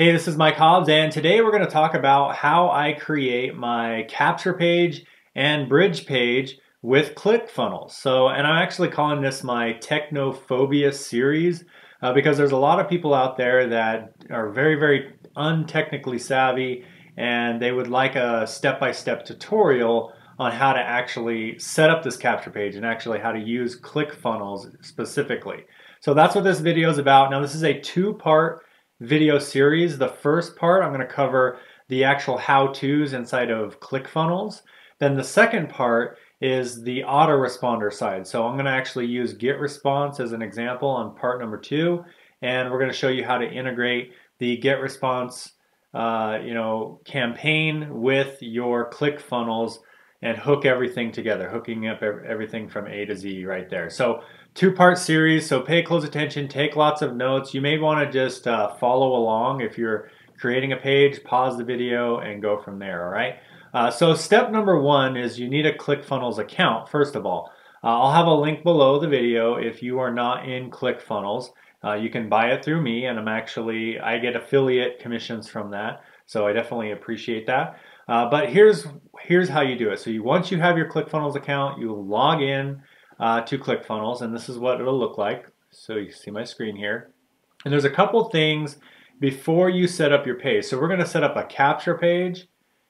Hey, this is Mike Hobbs, and today we're going to talk about how I create my capture page and bridge page with ClickFunnels. And I'm actually calling this my Technophobia series because there's a lot of people out there that are very untechnically savvy, and they would like a step-by-step tutorial on how to actually set up this capture page and actually how to use ClickFunnels specifically. So that's what this video is about. Now, this is a two-part video series. The first part, I'm going to cover the actual how-tos inside of ClickFunnels. Then the second part is the autoresponder side. So I'm going to actually use GetResponse as an example on part number 2, and we're going to show you how to integrate the GetResponse campaign with your ClickFunnels and hook everything together, hooking up everything from A to Z right there. So two-part series, so pay close attention, take lots of notes. You may want to just follow along. If you're creating a page, pause the video and go from there, all right? So step number 1 is you need a ClickFunnels account, first of all. I'll have a link below the video. If you are not in ClickFunnels, you can buy it through me, and I get affiliate commissions from that, so I definitely appreciate that. But here's how you do it. So once you have your ClickFunnels account, you log in to ClickFunnels, and this is what it'll look like. So you see my screen here. And there's a couple things before you set up your page. So we're going to set up a capture page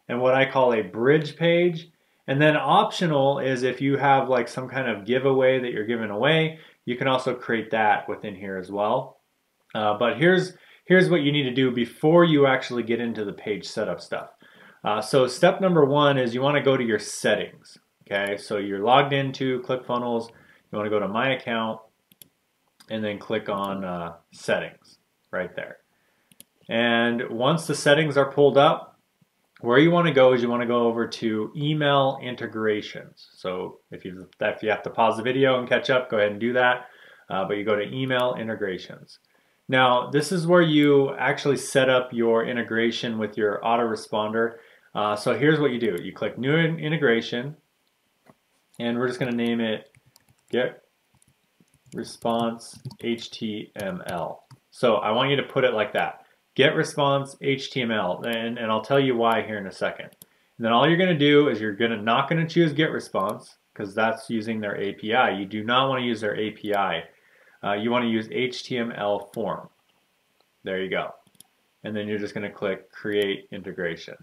and what I call a bridge page. And then optional is if you have like some kind of giveaway that you're giving away, you can also create that within here as well. But here's what you need to do before you actually get into the page setup stuff. So step number 1 is you want to go to your settings. Okay, so you're logged into ClickFunnels. You want to go to My Account and then click on Settings right there. And once the settings are pulled up, where you want to go is you want to go over to Email Integrations. So if you have to pause the video and catch up, go ahead and do that. But you go to Email Integrations. Now, this is where you actually set up your integration with your autoresponder. So here's what you do. You click New Integration, and we're just going to name it GetResponse HTML. So I want you to put it like that, GetResponse HTML, and I'll tell you why here in a second. And then all you're going to do is you're not going to choose GetResponse because that's using their API. You do not want to use their API. You want to use HTML form. There you go. And then you're just going to click Create Integration.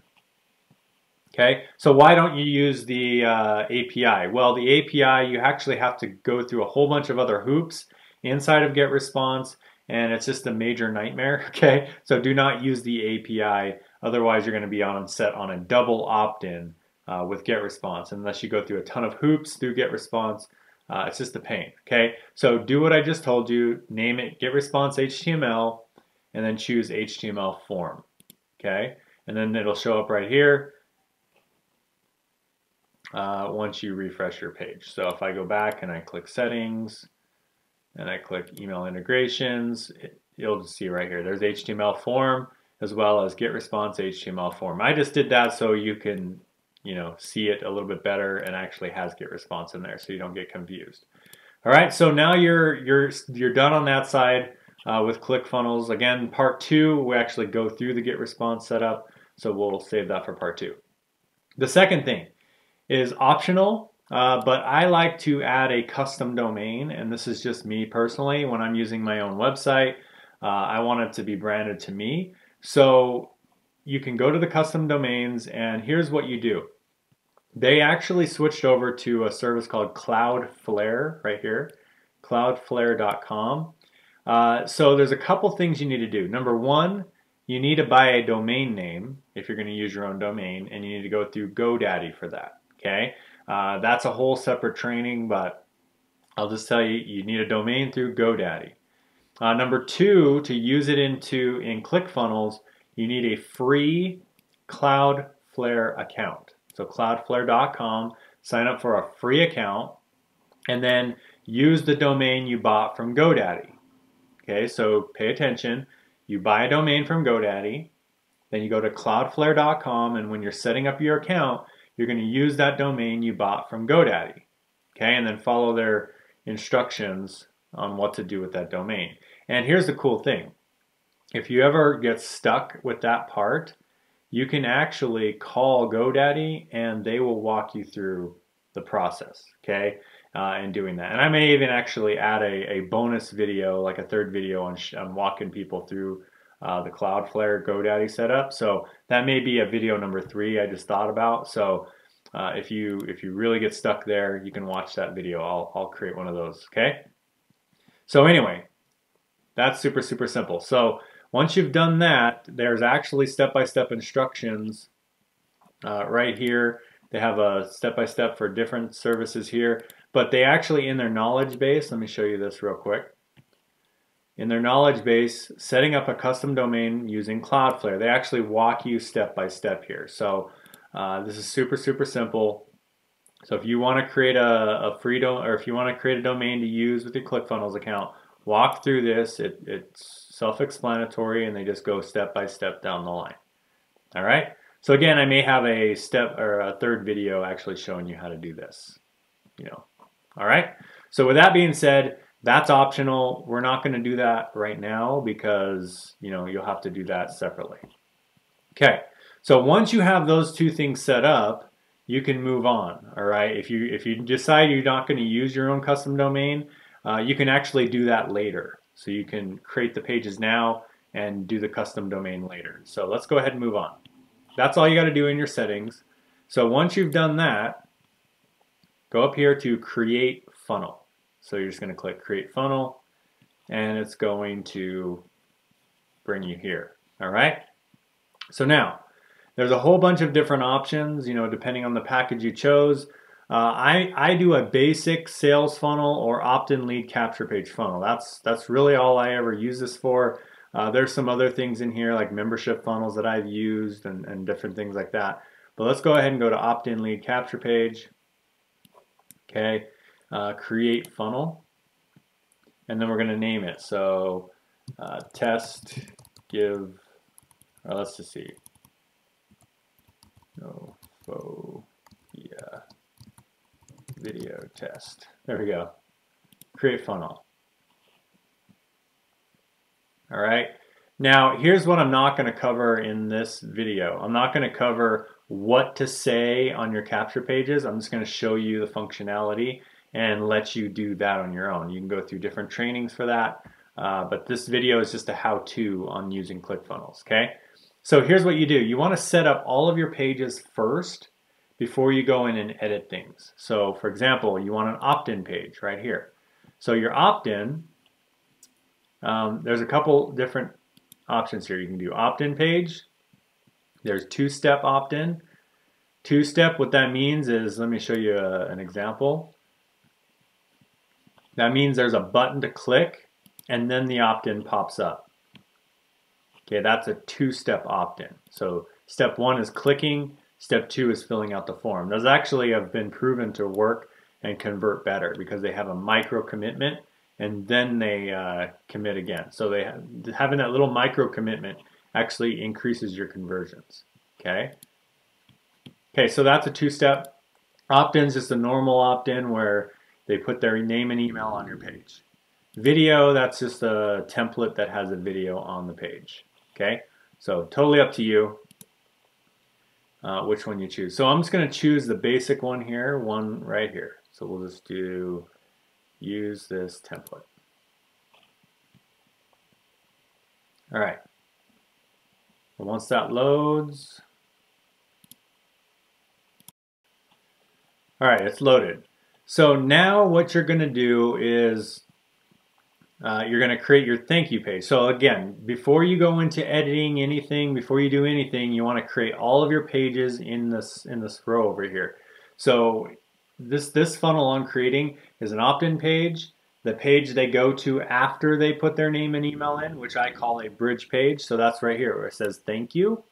Okay, so why don't you use the API? Well, the API, you actually have to go through a whole bunch of other hoops inside of GetResponse, and it's just a major nightmare, okay? So do not use the API, otherwise you're going to be set on a double opt-in with GetResponse. Unless you go through a ton of hoops through GetResponse, it's just a pain, okay? So do what I just told you, name it GetResponse HTML, and then choose HTML form, okay? And then it'll show up right here once you refresh your page. So if I go back and I click Settings and I click Email Integrations, you'll just see right here, there's HTML form as well as GetResponse HTML form. I just did that so you can see it a little bit better, and actually has GetResponse in there so you don't get confused. All right, so now you're done on that side with ClickFunnels. Again, part 2, we actually go through the GetResponse setup, so we'll save that for part 2. The second thing is optional, but I like to add a custom domain, and this is just me personally. When I'm using my own website, I want it to be branded to me. So you can go to the custom domains, and here's what you do. They actually switched over to a service called Cloudflare right here, cloudflare.com. So there's a couple things you need to do. Number 1, you need to buy a domain name if you're going to use your own domain, and you need to go through GoDaddy for that. Okay, that's a whole separate training, but I'll just tell you, you need a domain through GoDaddy. Number 2, to use it in ClickFunnels, you need a free Cloudflare account. So cloudflare.com, sign up for a free account, and then use the domain you bought from GoDaddy. Okay, so pay attention. You buy a domain from GoDaddy, then you go to cloudflare.com, and when you're setting up your account, you're going to use that domain you bought from GoDaddy. Okay, and then follow their instructions on what to do with that domain. And here's the cool thing. if you ever get stuck with that part, you can actually call GoDaddy and they will walk you through the process, okay, in doing that. And I may even actually add a bonus video, like a third video on walking people through the Cloudflare GoDaddy setup. So that may be a video number 3 I just thought about. So if you really get stuck there, you can watch that video. I'll create one of those, okay? So anyway, that's super simple. So once you've done that, there's actually step-by-step instructions right here. They have a step-by-step for different services here, but they actually, in their knowledge base, let me show you this real quick. In their knowledge base, setting up a custom domain using Cloudflare, they actually walk you step-by-step here. So this is super simple. So if you want to create a free or if you want to create a domain to use with your ClickFunnels account, walk through this. It's self-explanatory, and they just go step by step down the line. All right. So again, I may have a step or a third video actually showing you how to do this. All right. So with that being said, that's optional. We're not going to do that right now because you'll have to do that separately. Okay. So once you have those two things set up, you can move on. All right. If you decide you're not going to use your own custom domain, you can actually do that later. So you can create the pages now and do the custom domain later. So let's go ahead and move on. That's all you got to do in your settings. So once you've done that, go up here to create funnel. So you're just going to click create funnel, and it's going to bring you here. All right. So now there's a whole bunch of different options, depending on the package you chose. I do a basic sales funnel or opt-in lead capture page funnel. That's really all I ever use this for. There's some other things in here like membership funnels that I've used and different things like that. But let's go ahead and go to opt-in lead capture page. Okay, create funnel, and then we're going to name it. So test give. Let's just see. Yeah. Video test. There we go. Create funnel. All right. Now, here's what I'm not going to cover in this video. I'm not going to cover what to say on your capture pages. I'm just going to show you the functionality and let you do that on your own. You can go through different trainings for that, but this video is just a how-to on using ClickFunnels, okay? So here's what you do. You want to set up all of your pages first before you go in and edit things. So for example, you want an opt-in page right here. So your opt-in, there's a couple different options here. You can do opt-in page. There's two-step opt-in. Two-step, what that means is, let me show you an example. That means there's a button to click and then the opt-in pops up. Okay, that's a two-step opt-in. So step 1 is clicking. Step 2 is filling out the form. Those actually have been proven to work and convert better because they have a micro commitment and then they commit again. So having that little micro commitment actually increases your conversions. Okay. Okay, so that's a two-step. Opt-in is just a normal opt-in where they put their name and email on your page. Video, that's just a template that has a video on the page. Okay, so totally up to you. Which one you choose. So I'm just going to choose the basic one here, one right here. So we'll just use this template. All right. And once that loads, all right, it's loaded. So now what you're going to do is you're going to create your thank you page. So again, before you go into editing anything, before you do anything, you want to create all of your pages in this row over here. So this funnel I'm creating is an opt-in page, the page they go to after they put their name and email in, which I call a bridge page. So that's right here where it says thank you.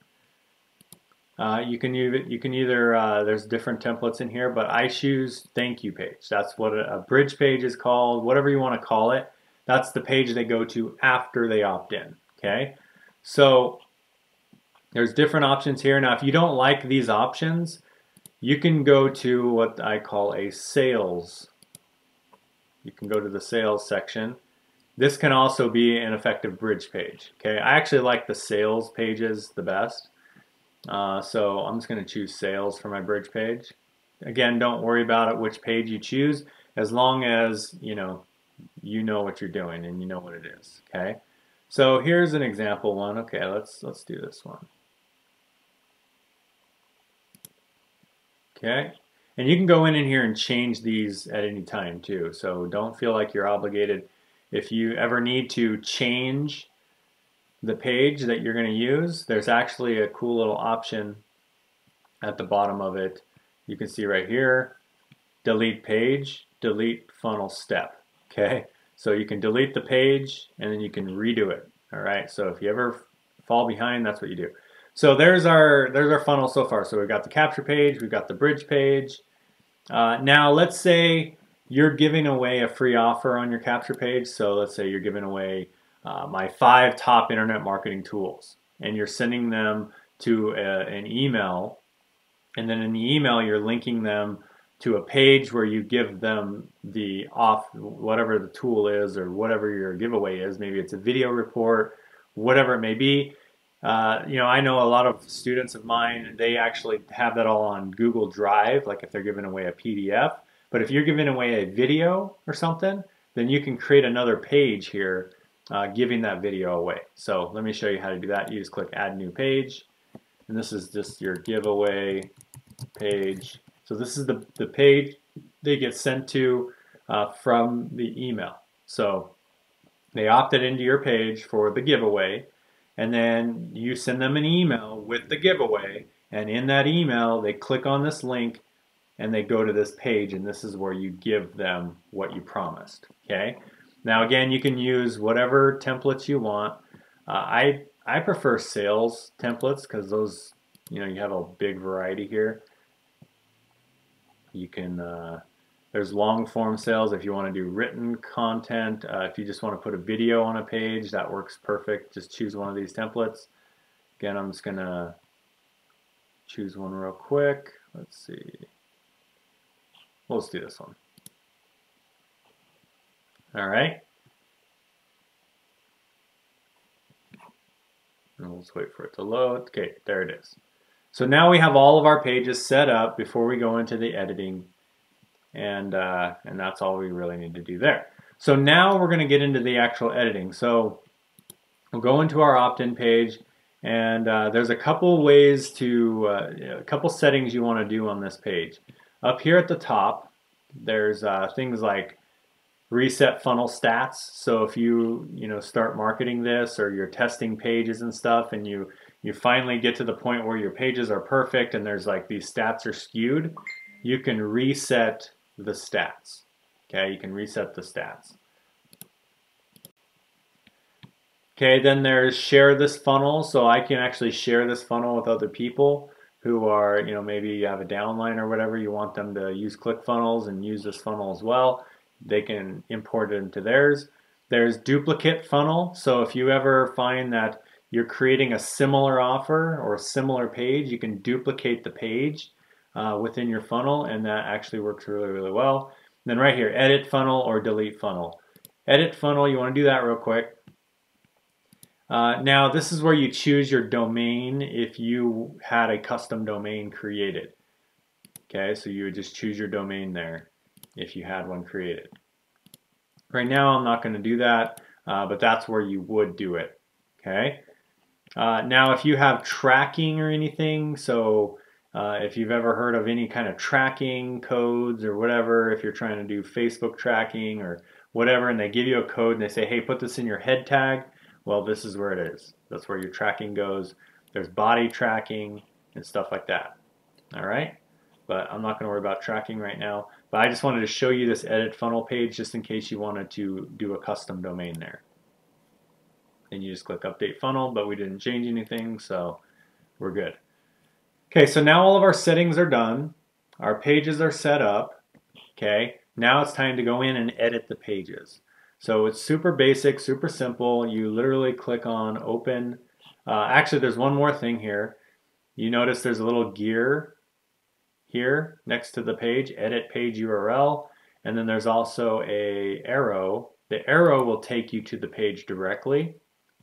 You can either there's different templates in here, but I choose thank you page. That's what a bridge page is called, whatever you want to call it. That's the page they go to after they opt in, okay? So there's different options here. Now, if you don't like these options, you can go to what I call a sales. You can go to the sales section This can also be an effective bridge page. Okay, I actually like the sales pages the best. So I'm just going to choose sales for my bridge page. Again, don't worry about it, which page you choose, as long as you know what you're doing and you know what it is. Okay, so here's an example one. Okay, let's do this one. Okay, and you can go in here and change these at any time too. So don't feel like you're obligated. If you ever need to change the page that you're going to use, there's actually a cool little option at the bottom of it. You can see right here, delete page, delete funnel step. Okay, so you can delete the page and then you can redo it. All right, so if you ever fall behind, that's what you do. So there's our funnel so far. So we've got the capture page, we've got the bridge page. Now let's say you're giving away a free offer on your capture page. So let's say you're giving away my 5 top internet marketing tools, and you're sending them to an email, and then in the email you're linking them to a page where you give them the whatever the tool is or whatever your giveaway is. Maybe it's a video report, whatever it may be. I know a lot of students of mine, they actually have that all on Google Drive, like if they're giving away a PDF. But if you're giving away a video or something, then you can create another page here giving that video away. So let me show you how to do that. You just click Add New Page, and this is just your giveaway page. So this is the page they get sent to from the email. So they opted into your page for the giveaway, and then you send them an email with the giveaway, and in that email they click on this link and they go to this page, and this is where you give them what you promised. Okay, now again, you can use whatever templates you want. I prefer sales templates because those, you have a big variety here. You can there's long form sales if you want to do written content. If you just want to put a video on a page, that works perfect. Just choose one of these templates. Again, I'm just going to choose one real quick. Let's see. Let's do this one. All right. And we'll just wait for it to load. Okay, there it is. So now we have all of our pages set up before we go into the editing. And that's all we really need to do there. So now we're going to get into the actual editing. So we'll go into our opt-in page, and there's a couple ways to, a couple settings you want to do on this page. Up here at the top, there's things like reset funnel stats. So if you start marketing this, or you're testing pages and stuff, and you finally get to the point where your pages are perfect and there's like these stats are skewed, you can reset the stats. Okay, you can reset the stats. Okay, then there's share this funnel. So I can actually share this funnel with other people who are, maybe you have a downline or whatever, you want them to use ClickFunnels and use this funnel as well. They can import it into theirs. There's duplicate funnel. So if you ever find that you're creating a similar offer or a similar page, you can duplicate the page within your funnel, and that actually works really, really well. And then right here, edit funnel or delete funnel. Edit funnel, you want to do that real quick. Now this is where you choose your domain if you had a custom domain created. Okay, so you would just choose your domain there if you had one created. Right now I'm not going to do that, but that's where you would do it. Okay. Now if you have tracking or anything, so if you've ever heard of any kind of tracking codes or whatever, if you're trying to do Facebook tracking or whatever, and they give you a code and they say, hey, put this in your head tag, well, this is where it is. That's where your tracking goes. There's body tracking and stuff like that. All right, but I'm not going to worry about tracking right now. But I just wanted to show you this edit funnel page just in case you wanted to do a custom domain there. And you just click update funnel, but we didn't change anything, so we're good. Okay, so now all of our settings are done. Our pages are set up. Okay, now it's time to go in and edit the pages. So it's super basic, super simple. You literally click on open. Actually, there's one more thing here. You notice there's a little gear here next to the page, edit page URL, and then there's also a arrow The arrow will take you to the page directly,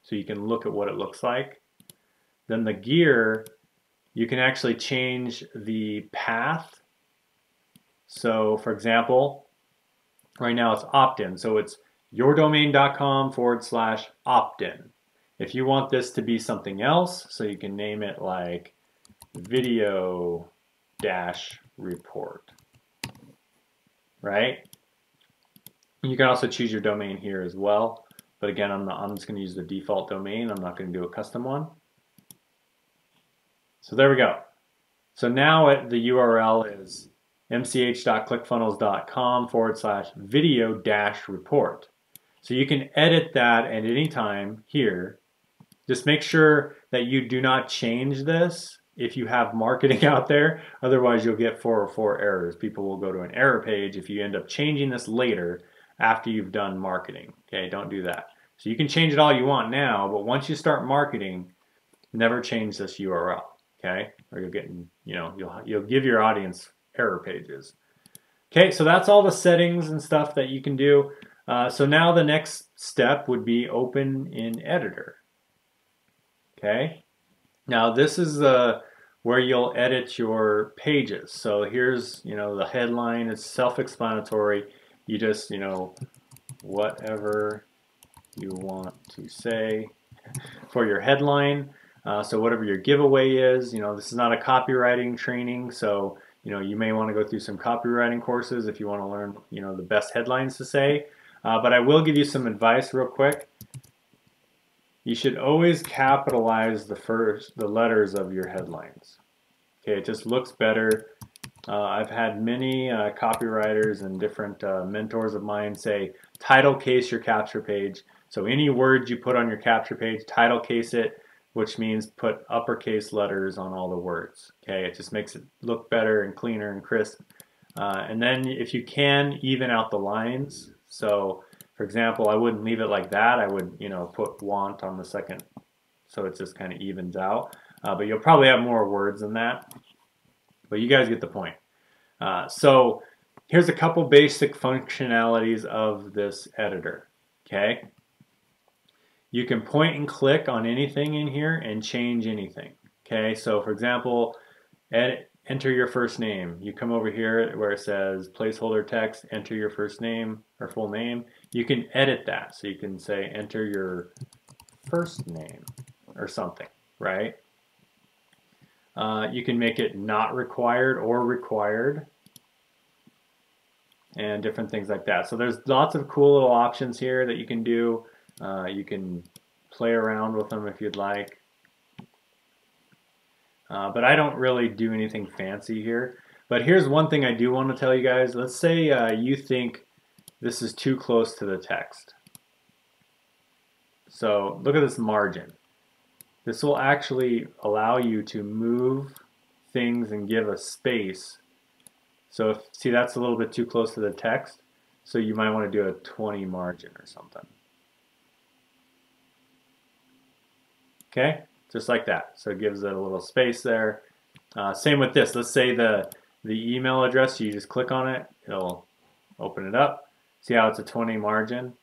so you can look at what it looks like. Then the gear, you can actually change the path. So for example, right now it's opt-in, so it's yourdomain.com/opt-in. If you want this to be something else, so you can name it like video-report, right? You can also choose your domain here as well, but again, I'm just going to use the default domain. I'm not going to do a custom one. So there we go. So now the URL is mch.clickfunnels.com/video-report. So you can edit that at any time here. Just make sure that you do not change this if you have marketing out there. Otherwise, you'll get 404 errors. People will go to an error page if you end up changing this later after you've done marketing. Okay, don't do that. So you can change it all you want now, but once you start marketing, never change this URL. Okay, or you'll get, you'll give your audience error pages. Okay, so that's all the settings and stuff that you can do. So now the next step would be open in editor. Okay, now this is where you'll edit your pages. So here's, the headline is self-explanatory. You just, whatever you want to say for your headline. So whatever your giveaway is, this is not a copywriting training, so you may want to go through some copywriting courses if you want to learn the best headlines to say. But I will give you some advice real quick. You should always capitalize the letters of your headlines. Okay, it just looks better. I've had many copywriters and different mentors of mine say title case your capture page. So any words you put on your capture page, title case it, which means put uppercase letters on all the words. Okay, it just makes it look better and cleaner and crisp. And then if you can, even out the lines. So for example, I wouldn't leave it like that. I would, put want on the second, so it just kind of evens out. But you'll probably have more words than that. But you guys get the point. So here's a couple basic functionalities of this editor. Okay. You can point and click on anything in here and change anything. Okay, so for example, enter your first name. You come over here where it says placeholder text, enter your first name or full name. You can edit that. So you can say enter your first name or something, right? You can make it not required or required and different things like that. So there's lots of cool little options here that you can do. You can play around with them if you'd like. But I don't really do anything fancy here. But here's one thing I do want to tell you guys. Let's say you think this is too close to the text. So look at this margin. This will actually allow you to move things and give a space. So see, that's a little bit too close to the text. So you might want to do a 20 margin or something. Okay, just like that. So it gives it a little space there. Same with this. Let's say the email address, you just click on it, it'll open it up. See how it's a 20 margin?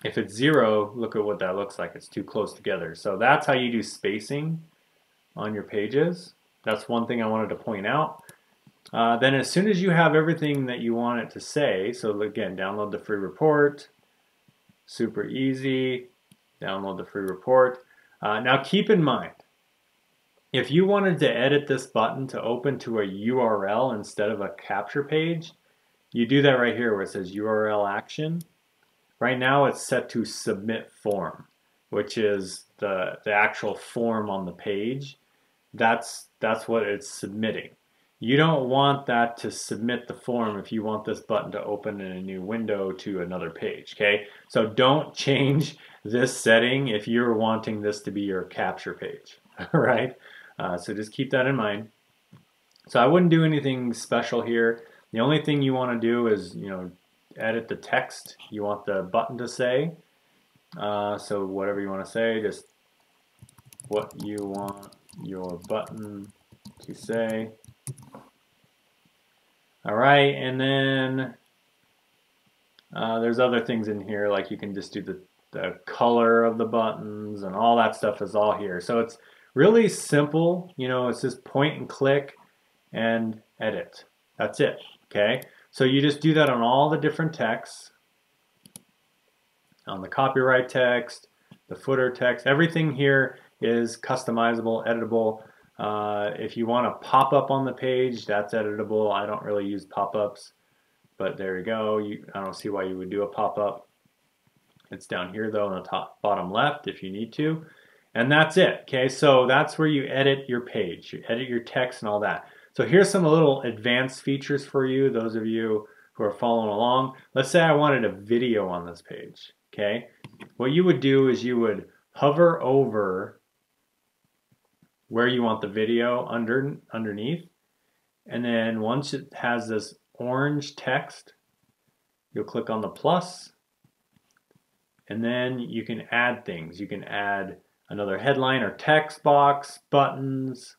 If it's 0, look at what that looks like. It's too close together. So that's how you do spacing on your pages. That's one thing I wanted to point out. Then as soon as you have everything that you want it to say, so again, download the free report. Super easy. Download the free report. Now keep in mind, if you wanted to edit this button to open to a URL instead of a capture page, you do that right here where it says URL action. Right now it's set to submit form, which is the actual form on the page. That's what it's submitting. You don't want that to submit the form if you want this button to open in a new window to another page, okay? So don't change this setting if you're wanting this to be your capture page, all right? So just keep that in mind. So I wouldn't do anything special here. The only thing you want to do is, edit the text you want the button to say. So whatever you want to say, just what you want your button to say. All right, and then There's other things in here, like you can just do the color of the buttons and all that stuff is all here. So it's really simple. You know, it's just point and click and edit. That's it. Okay. So you just do that on all the different texts, on the copyright text, the footer text. Everything here is customizable, editable. If you want to pop up on the page, that's editable. I don't really use pop-ups, but there you go. I don't see why you would do a pop-up. It's down here though in the top bottom left if you need to. And that's it. Okay, so that's where you edit your page. You edit your text and all that. So here's some little advanced features for you, those of you who are following along. Let's say I wanted a video on this page. Okay, what you would do is you would hover over where you want the video underneath, and then once it has this orange text, you'll click on the plus, and then you can add things. You can add another headline or text box, buttons,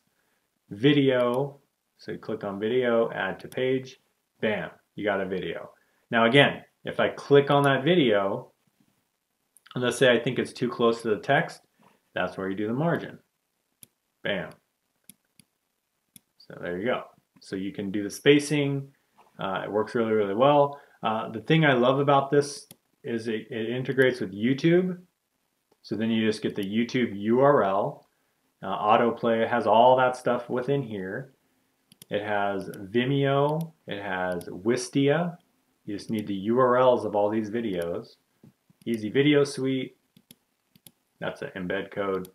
video. So you click on video, add to page, bam, you got a video. Now again, if I click on that video, and let's say I think it's too close to the text, that's where you do the margin. Bam. So there you go. So you can do the spacing. It works really, really well. The thing I love about this is it integrates with YouTube. So then you just get the YouTube URL. Autoplay, it has all that stuff within here. It has Vimeo. It has Wistia. You just need the URLs of all these videos. Easy Video Suite. That's an embed code.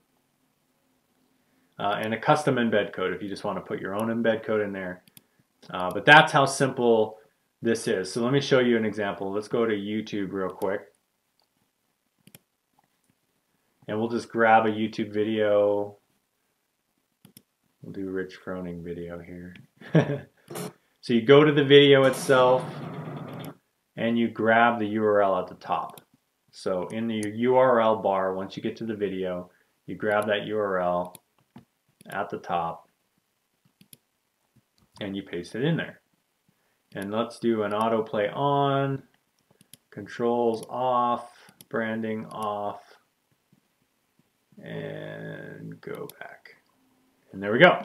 And a custom embed code if you just want to put your own embed code in there. But that's how simple this is. So let me show you an example. Let's go to YouTube real quick. And we'll just grab a YouTube video. We'll do Rich Froning video here. So you go to the video itself and you grab the URL at the top. So in the URL bar, once you get to the video, you grab that URL at the top and you paste it in there. And let's do an autoplay on, controls off, branding off, and go back. And there we go.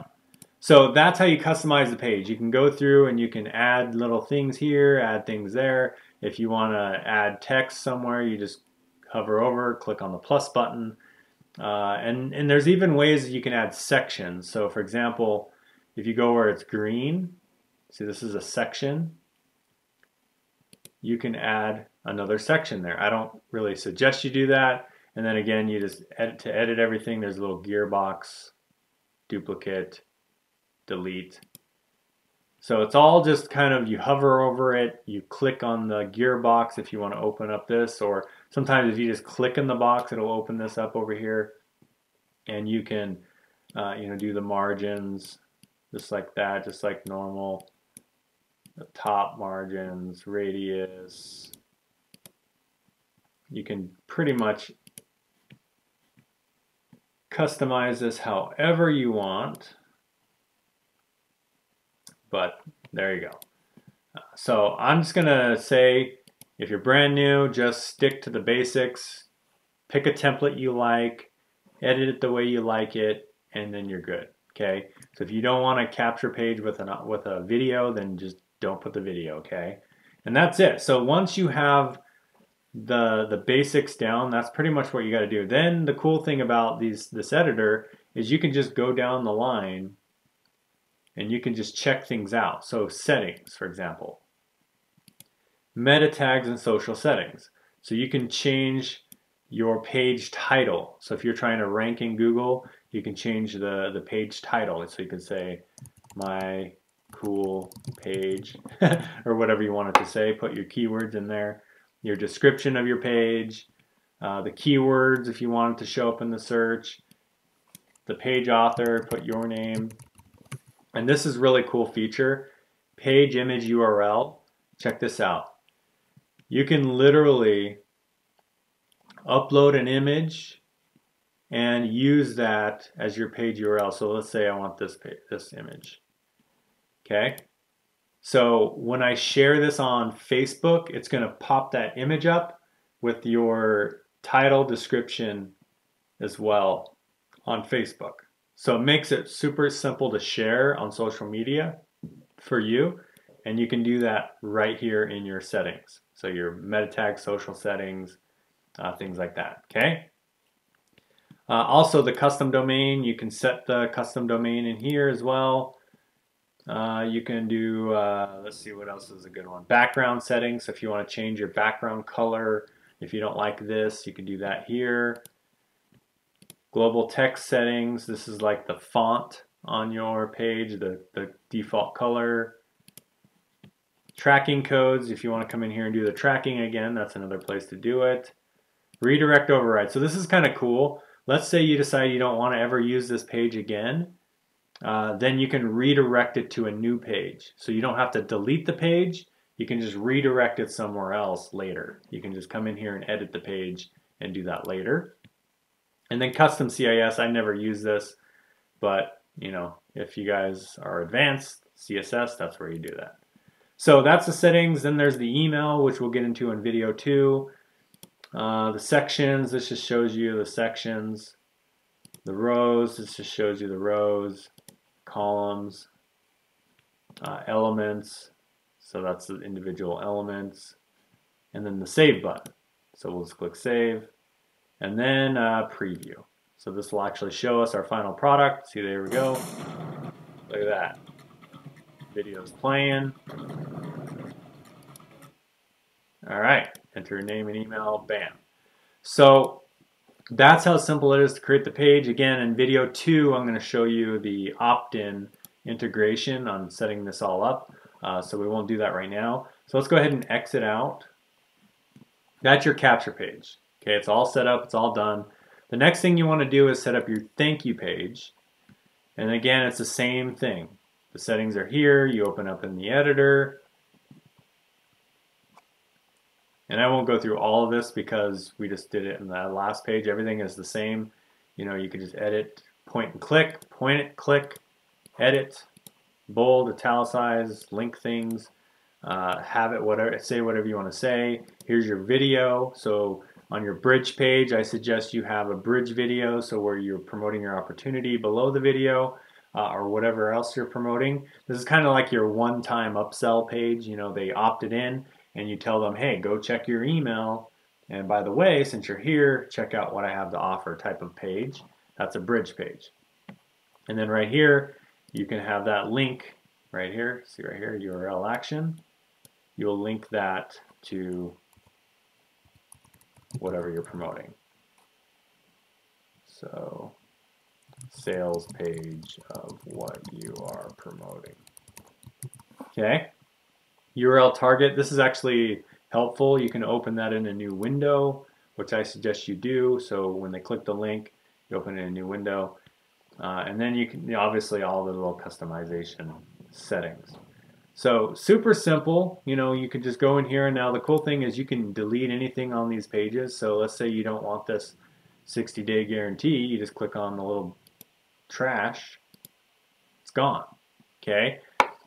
So that's how you customize the page. You can go through and you can add little things here, add things there. If you want to add text somewhere, you just hover over, click on the plus button. And there's even ways that you can add sections. So for example, if you go where it's green, see this is a section, you can add another section there. I don't really suggest you do that. And then again, you just edit everything. There's a little gearbox, duplicate, delete. So it's all just kind of, you hover over it, you click on the gearbox if you want to open up this, or sometimes if you just click in the box, it'll open this up over here. And you can do the margins just like that, just like normal. The top margins, radius. You can pretty much customize this however you want. But there you go. So I'm just gonna say, if you're brand new, just stick to the basics, pick a template you like, edit it the way you like it, and then you're good. Okay. So if you don't want to capture page with a video, then just don't put the video. Okay. And that's it. So once you have the basics down, that's pretty much what you got to do. Then the cool thing about this editor is you can just go down the line and you can just check things out. So settings, for example, meta tags and social settings. So you can change your page title. So if you're trying to rank in Google, you can change the page title. So you can say my cool page or whatever you want it to say. Put your keywords in there, your description of your page, the keywords if you want it to show up in the search, the page author, put your name. And this is really cool feature, page image URL. Check this out. You can literally upload an image and use that as your page URL. So let's say I want this image. Okay. So when I share this on Facebook, it's going to pop that image up with your title description as well on Facebook. So it makes it super simple to share on social media for you, and you can do that right here in your settings. So your meta tag, social settings, things like that, okay? Also the custom domain, you can set the custom domain in here as well. You can do, let's see what else is a good one. Background settings, so if you want to change your background color, if you don't like this, you can do that here. Global text settings, this is like the font on your page, the default color. Tracking codes, if you want to come in here and do the tracking again, that's another place to do it. Redirect override, so this is kind of cool. Let's say you decide you don't want to ever use this page again. Then you can redirect it to a new page. So you don't have to delete the page, you can just redirect it somewhere else later. You can just come in here and edit the page and do that later. And then custom CIS, I never use this, but you know, if you guys are advanced CSS, that's where you do that. So that's the settings. Then there's the email, which we'll get into in video 2. The sections, this just shows you the sections. The rows, this just shows you the rows. Columns, elements, so that's the individual elements, and then the save button. So we'll just click save, and then preview. So this will actually show us our final product. See, there we go. Look at that. Video's playing. All right, enter your name and email, bam. So that's how simple it is to create the page. Again, in video 2, I'm going to show you the opt-in integration on setting this all up. So we won't do that right now. So let's go ahead and exit out. That's your capture page. Okay, it's all set up, it's all done. The next thing you want to do is set up your thank you page. And again, it's the same thing. The settings are here, you open up in the editor. And I won't go through all of this because we just did it in the last page. Everything is the same. You know, you can just edit, point and click, point it, click, edit, bold, italicize, link things, have it whatever, say whatever you want to say. Here's your video. So on your bridge page, I suggest you have a bridge video, so where you're promoting your opportunity below the video, or whatever else you're promoting. This is kind of like your one-time upsell page. You know, they opted in, and you tell them, hey, go check your email, and by the way, since you're here, check out what I have to offer type of page. That's a bridge page. And then right here, you can have that link right here. See right here, URL action. You'll link that to whatever you're promoting. So, sales page of what you are promoting. Okay. URL target, this is actually helpful. You can open that in a new window, which I suggest you do. So when they click the link, you open it in a new window. And then you can, obviously, all the little customization settings. So super simple. You know, you can just go in here, and now the cool thing is you can delete anything on these pages. So let's say you don't want this 60-day guarantee. You just click on the little trash. It's gone. Okay.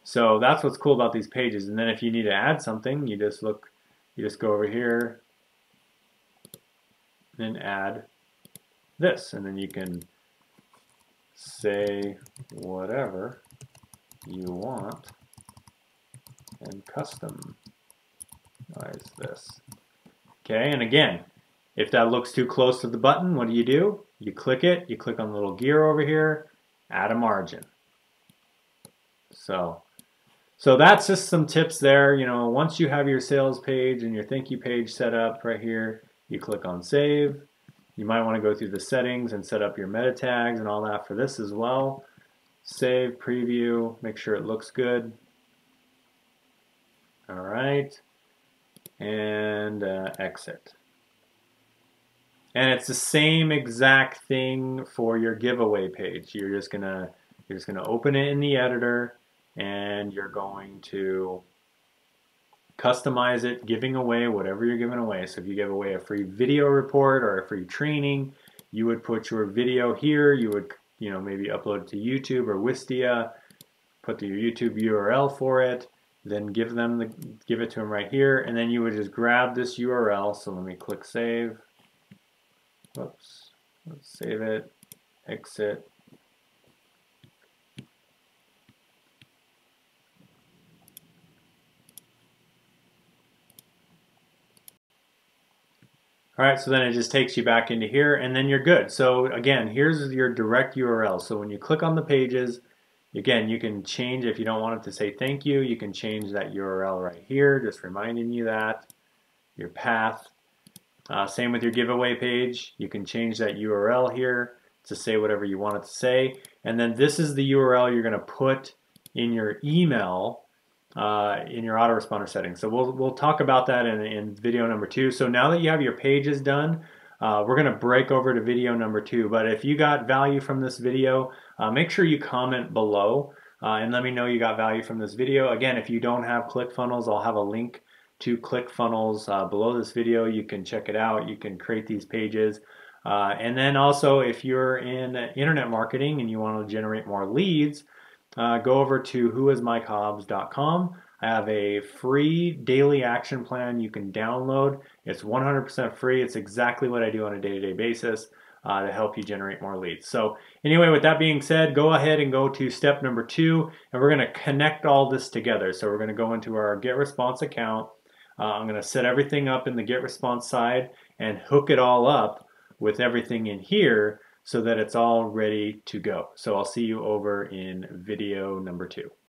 So that's what's cool about these pages. And then if you need to add something, you just go over here and add this, and then you can say whatever you want and customize this. Okay, and again, if that looks too close to the button, what do? You click it, you click on the little gear over here, add a margin. So that's just some tips there. You know, once you have your sales page and your thank you page set up right here, you click on save. You might want to go through the settings and set up your meta tags and all that for this as well. Save, preview, make sure it looks good. All right, and exit. And it's the same exact thing for your giveaway page. You're just gonna open it in the editor, and you're going to customize it, giving away whatever you're giving away. So if you give away a free video report or a free training, you would put your video here. You would, maybe upload it to YouTube or Wistia, put your YouTube URL for it, then give it to them right here, and then you would just grab this URL. So let me click save. Whoops. Let's save it, exit. All right, so then it just takes you back into here, and then you're good. So again, here's your direct URL. So when you click on the pages, again, you can change, if you don't want it to say thank you, you can change that URL right here, just reminding you that, your path. Same with your giveaway page. You can change that URL here to say whatever you want it to say. And then this is the URL you're going to put in your email in your autoresponder settings. So we'll talk about that in video number 2. So now that you have your pages done, we're going to break over to video number 2. But if you got value from this video, make sure you comment below and let me know you got value from this video. Again, if you don't have ClickFunnels, I'll have a link to ClickFunnels below this video. You can check it out. You can create these pages. And then also, if you're in internet marketing and you want to generate more leads, go over to whoismikehobbs.com. I have a free daily action plan you can download. It's 100% free. It's exactly what I do on a day-to-day basis to help you generate more leads. So anyway, with that being said, go ahead and go to step number 2, and we're going to connect all this together. So we're going to go into our GetResponse account. I'm going to set everything up in the GetResponse side and hook it all up with everything in here so that it's all ready to go. So I'll see you over in video number 2.